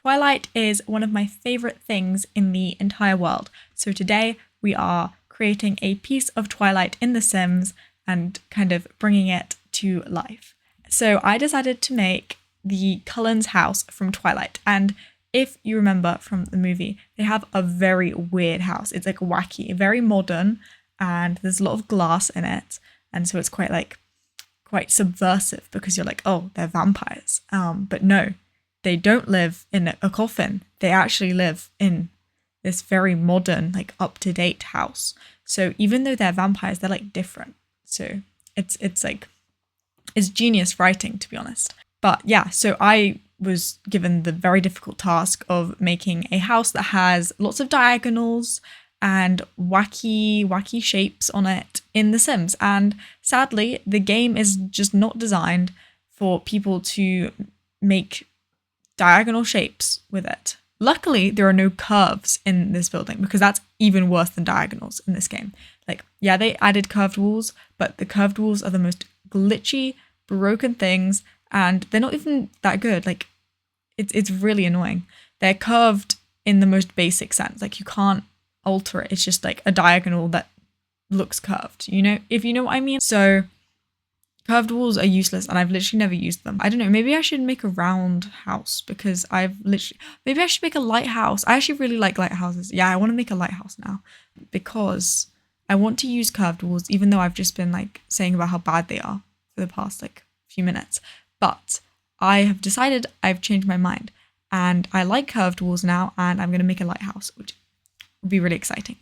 Twilight is one of my favorite things in the entire world. So today we are creating a piece of Twilight in The Sims and kind of bringing it to life. So I decided to make the Cullens house from Twilight. And if you remember from the movie, they have a very weird house. It's like wacky, very modern, and there's a lot of glass in it. And so it's quite subversive because you're like, oh, they're vampires. But no, they don't live in a coffin. They actually live in this very modern, like up-to-date house. So even though they're vampires, they're like different. So it's genius writing, to be honest. But yeah, so I was given the very difficult task of making a house that has lots of diagonals and wacky shapes on it in The Sims. And sadly, the game is just not designed for people to make diagonal shapes with it. Luckily, there are no curves in this building because that's even worse than diagonals in this game. Like, yeah, they added curved walls, but the curved walls are the most glitchy, broken things, and they're not even that good. Like, it's really annoying. They're curved in the most basic sense. Like, you can't alter it. It's just like a diagonal that looks curved, you know, if you know what I mean. So curved walls are useless and I've literally never used them. I don't know, maybe I should make a round house because maybe I should make a lighthouse. I actually really like lighthouses. Yeah, I want to make a lighthouse now because I want to use curved walls, even though I've just been like saying about how bad they are for the past like few minutes. But I have decided, I've changed my mind and I like curved walls now, and I'm going to make a lighthouse, which would be really exciting.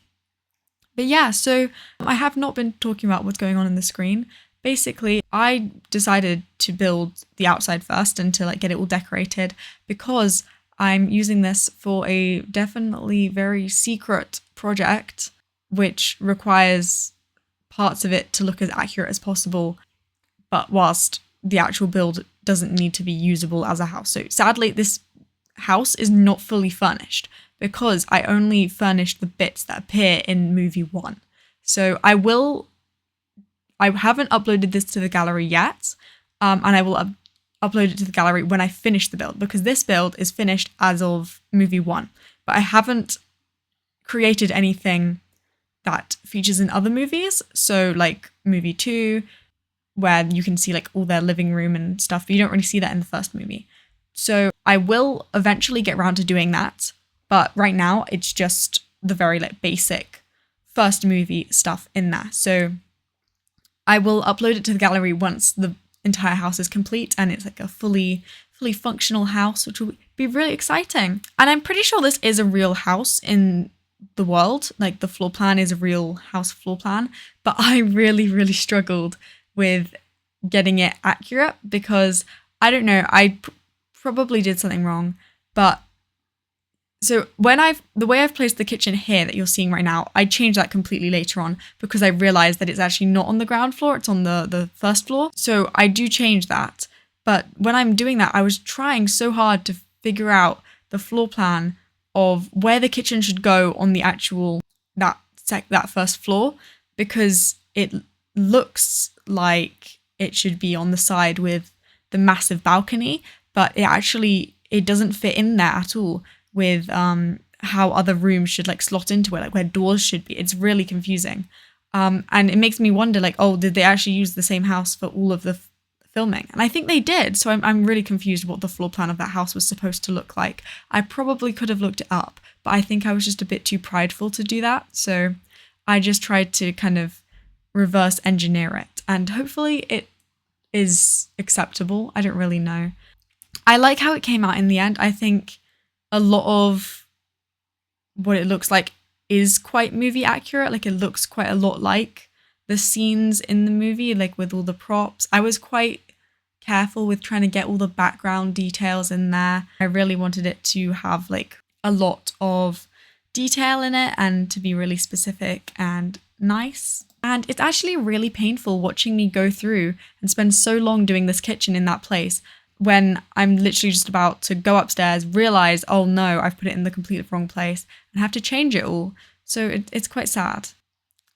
But yeah, so I have not been talking about what's going on the screen. Basically, I decided to build the outside first and to like get it all decorated because I'm using this for a definitely very secret project, which requires parts of it to look as accurate as possible, but whilst the actual build doesn't need to be usable as a house. So sadly, this house is not fully furnished because I only furnished the bits that appear in movie 1. So I haven't uploaded this to the gallery yet, and I will upload it to the gallery when I finish the build, because this build is finished as of movie 1, but I haven't created anything that features in other movies. So like movie 2, where you can see like all their living room and stuff, but you don't really see that in the first movie. So I will eventually get around to doing that, but right now it's just the very like basic first movie stuff in there. So I will upload it to the gallery once the entire house is complete and it's like a fully functional house, which will be really exciting. And I'm pretty sure this is a real house in the world. Like the floor plan is a real house floor plan, but I really struggled with getting it accurate because I don't know, I probably did something wrong. But so the way I've placed the kitchen here that you're seeing right now, I changed that completely later on because I realized that it's actually not on the ground floor, it's on the first floor. So I do change that. But when I'm doing that, I was trying so hard to figure out the floor plan of where the kitchen should go on the actual, that first floor, because it looks like it should be on the side with the massive balcony, but it doesn't fit in there at all with how other rooms should like slot into it, like where doors should be. It's really confusing. And it makes me wonder, like, oh, did they actually use the same house for all of the filming? And I think they did. So I'm really confused what the floor plan of that house was supposed to look like. I probably could have looked it up, but I think I was just a bit too prideful to do that. So I just tried to kind of reverse engineer it, and hopefully it is acceptable. I don't really know. I like how it came out in the end. I think a lot of what it looks like is quite movie accurate. Like it looks quite a lot like the scenes in the movie, like with all the props. I was quite careful with trying to get all the background details in there. I really wanted it to have like a lot of detail in it and to be really specific and nice. And it's actually really painful watching me go through and spend so long doing this kitchen in that place when I'm literally just about to go upstairs, realize, oh no, I've put it in the complete wrong place and have to change it all. So it's quite sad.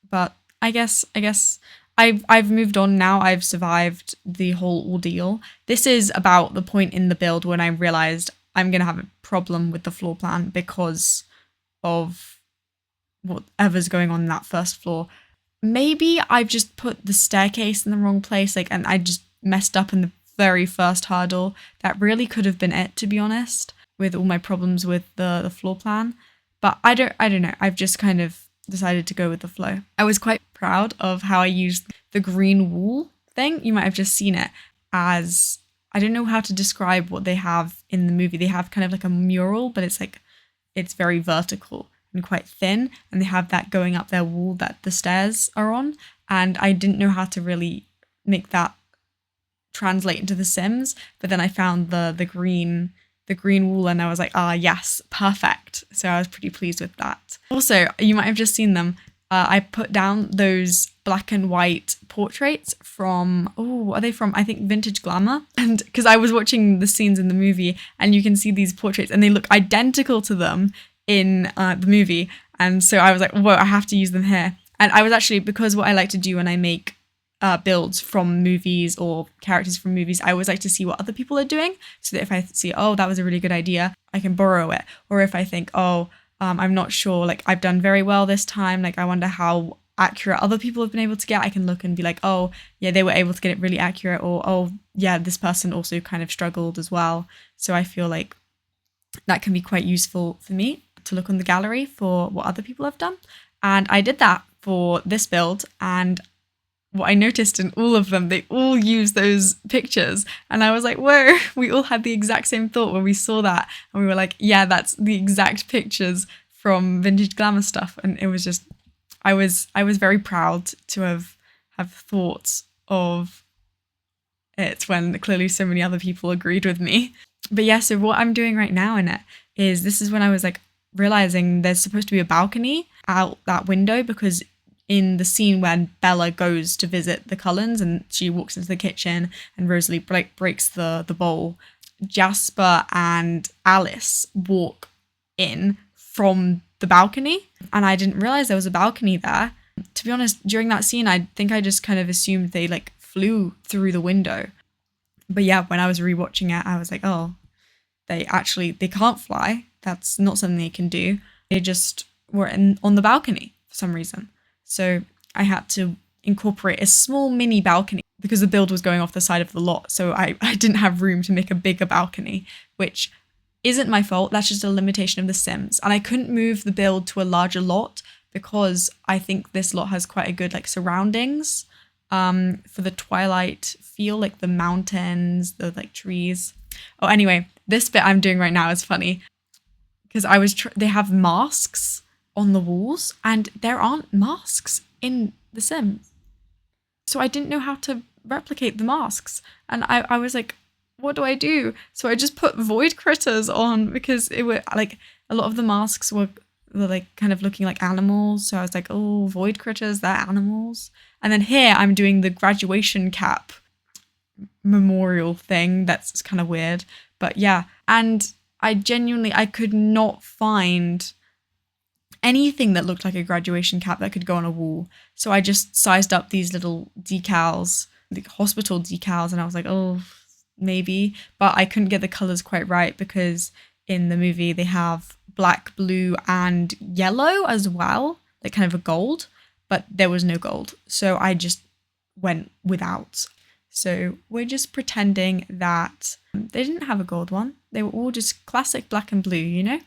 But I guess I've moved on now. I've survived the whole ordeal. This is about the point in the build when I realized I'm going to have a problem with the floor plan because of whatever's going on in that first floor. Maybe I've just put the staircase in the wrong place, like, and I just messed up in the very first hurdle. That really could have been it, to be honest, with all my problems with the floor plan. But I don't know. I've just kind of decided to go with the flow. I was quite proud of how I used the green wool thing. You might have just seen it as, I don't know how to describe what they have in the movie. They have kind of like a mural, but it's very vertical and quite thin, and they have that going up their wall that the stairs are on. And I didn't know how to really make that translate into The Sims, but then I found the green wool, and I was like, yes, perfect. So I was pretty pleased with that. Also, you might have just seen them. I put down those black and white portraits from, what are they from? I think Vintage Glamour. And because I was watching the scenes in the movie, and you can see these portraits and they look identical to them in the movie. And so I was like, whoa, I have to use them here. And I was actually, because what I like to do when I make builds from movies or characters from movies, I always like to see what other people are doing, so that if I see, that was a really good idea, I can borrow it. Or if I think, I'm not sure, like, I've done very well this time, like, I wonder how accurate other people have been able to get, I can look and be like, they were able to get it really accurate, or this person also kind of struggled as well. So I feel like that can be quite useful for me to look on the gallery for what other people have done. And I did that for this build, and what I noticed in all of them, they all use those pictures. And I was like, whoa, we all had the exact same thought when we saw that. And we were like, yeah, that's the exact pictures from Vintage Glamour stuff. And it was just, I was very proud to have thoughts of it when clearly so many other people agreed with me. But yeah, so what I'm doing right now in it is, this is when I was like realizing there's supposed to be a balcony out that window, because in the scene when Bella goes to visit the Cullens and she walks into the kitchen and Rosalie breaks the bowl, Jasper and Alice walk in from the balcony, and I didn't realize there was a balcony there. To be honest, during that scene, I think I just kind of assumed they like flew through the window. But yeah, when I was rewatching it, I was like, they can't fly. That's not something they can do. They just were on the balcony for some reason. So I had to incorporate a small mini balcony because the build was going off the side of the lot. So I didn't have room to make a bigger balcony, which isn't my fault. That's just a limitation of The Sims. And I couldn't move the build to a larger lot because I think this lot has quite a good like surroundings for the Twilight feel, like the mountains, the like trees. Anyway, this bit I'm doing right now is funny because they have masks on the walls, and there aren't masks in The Sims. So I didn't know how to replicate the masks. And I was like, what do I do? So I just put void critters on, because it were like a lot of the masks were like kind of looking like animals. So I was like, void critters, they're animals. And then here I'm doing the graduation cap memorial thing. That's kind of weird. But yeah, and I could not find anything that looked like a graduation cap that could go on a wall. So I just sized up these little decals, the hospital decals, and I was like, maybe. But I couldn't get the colors quite right, because in the movie they have black, blue, and yellow as well, like kind of a gold, but there was no gold. So I just went without. So we're just pretending that they didn't have a gold one. They were all just classic black and blue, you know?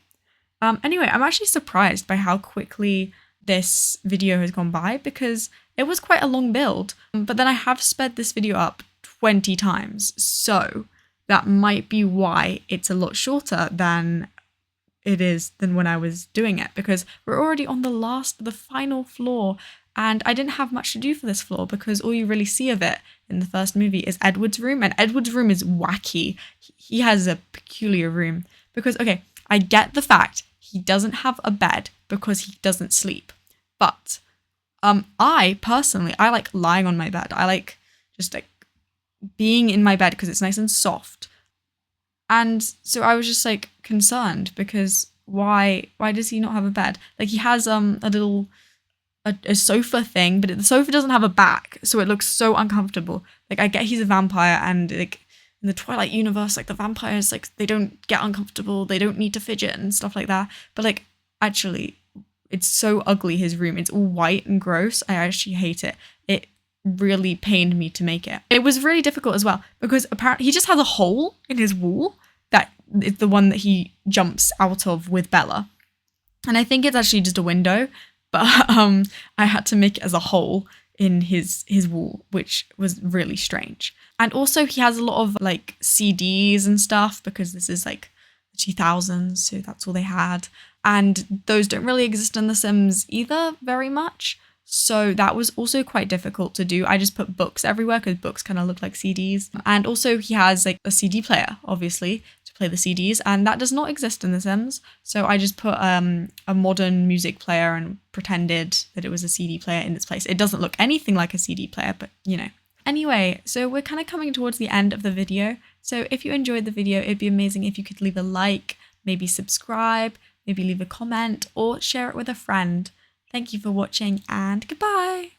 Anyway, I'm actually surprised by how quickly this video has gone by, because it was quite a long build, but then I have sped this video up 20 times. So that might be why it's a lot shorter than when I was doing it, because we're already on the final floor, and I didn't have much to do for this floor because all you really see of it in the first movie is Edward's room, and Edward's room is wacky. He has a peculiar room because, okay, I get the fact he doesn't have a bed because he doesn't sleep. But I personally like lying on my bed. I like just like being in my bed because it's nice and soft. And so I was just like concerned because why does he not have a bed? Like he has a sofa thing, but the sofa doesn't have a back, so it looks so uncomfortable. Like I get he's a vampire and like in the Twilight universe, like the vampires, like they don't get uncomfortable, they don't need to fidget and stuff like that. But like actually, it's so ugly, his room. It's all white and gross. I actually hate it. It really pained me to make it. It was really difficult as well because apparently he just has a hole in his wall that is the one that he jumps out of with Bella. And I think it's actually just a window, but I had to make it as a hole in his wall, which was really strange. And also he has a lot of like CDs and stuff because this is like the 2000s, so that's all they had. And those don't really exist in The Sims either very much. So that was also quite difficult to do. I just put books everywhere because books kind of look like CDs. And also he has like a CD player, obviously, to play the CDs. And that does not exist in The Sims. So I just put a modern music player and pretended that it was a CD player in its place. It doesn't look anything like a CD player, but you know. Anyway, so we're kind of coming towards the end of the video. So if you enjoyed the video, it'd be amazing if you could leave a like, maybe subscribe, maybe leave a comment or share it with a friend. Thank you for watching and goodbye.